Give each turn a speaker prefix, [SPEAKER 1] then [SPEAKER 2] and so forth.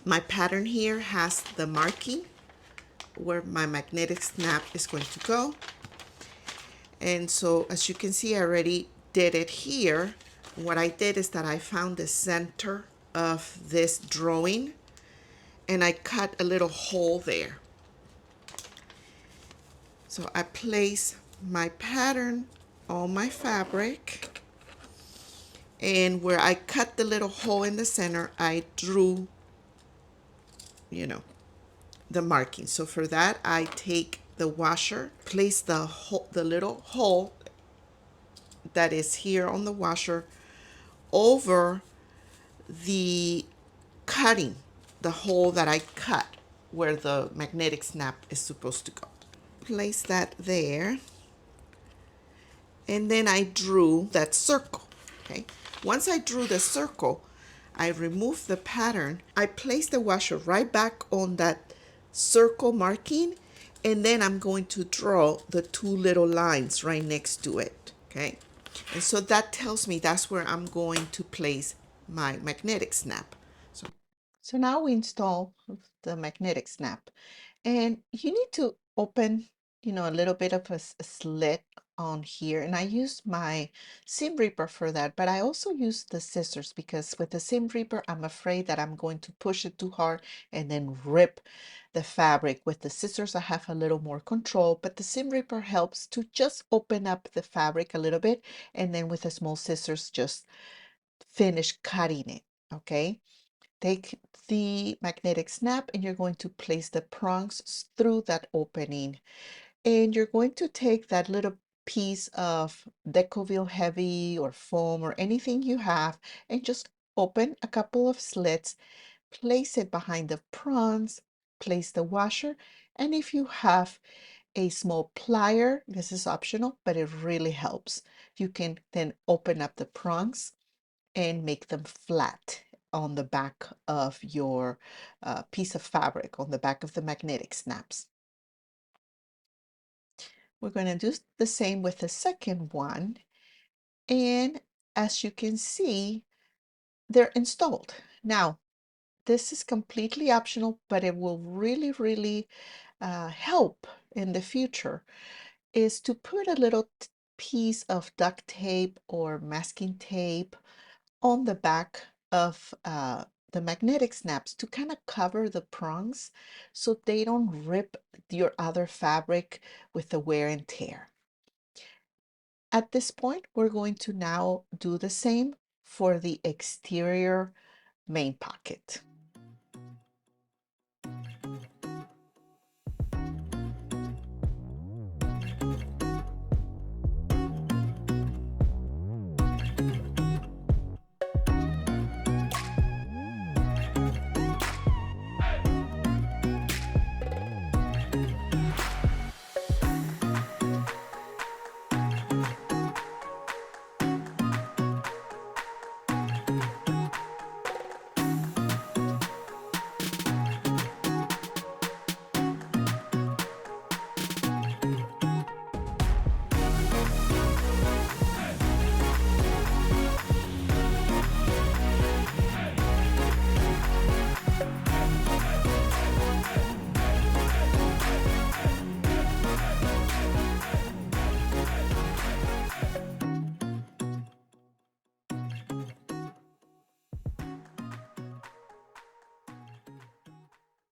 [SPEAKER 1] My pattern here has the marking where my magnetic snap is going to go. And so as you can see, I already did it here. What I did is that I found the center of this drawing and I cut a little hole there. So I place my pattern on my fabric, and where I cut the little hole in the center, I drew, the marking. So for that, I take the washer, place the little hole that is here on the washer over the cutting, the hole that I cut where the magnetic snap is supposed to go. Place that there. And then I drew that circle, okay? Once I drew the circle, I removed the pattern. I placed the washer right back on that circle marking, and then I'm going to draw the two little lines right next to it, okay? And so that tells me that's where I'm going to place my magnetic snap. So now we install the magnetic snap, and you need to open, a little bit of a slit on here. And I use my seam ripper for that, but I also use the scissors because with the seam ripper, I'm afraid that I'm going to push it too hard and then rip the fabric. With the scissors, I have a little more control, but the seam ripper helps to just open up the fabric a little bit. And then with the small scissors, just finish cutting it, okay? Take the magnetic snap and you're going to place the prongs through that opening. And you're going to take that little piece of decovil heavy or foam or anything you have and just open a couple of slits, place it behind the prongs, place the washer. And if you have a small plier, this is optional, but it really helps. You can then open up the prongs and make them flat on the back of your piece of fabric, on the back of the magnetic snaps. We're going to do the same with the second one. And as you can see, they're installed. Now, this is completely optional, but it will really, really help in the future, is to put a little piece of duct tape or masking tape on the back of the magnetic snaps to kind of cover the prongs so they don't rip your other fabric with the wear and tear. At this point, we're going to now do the same for the exterior main pocket.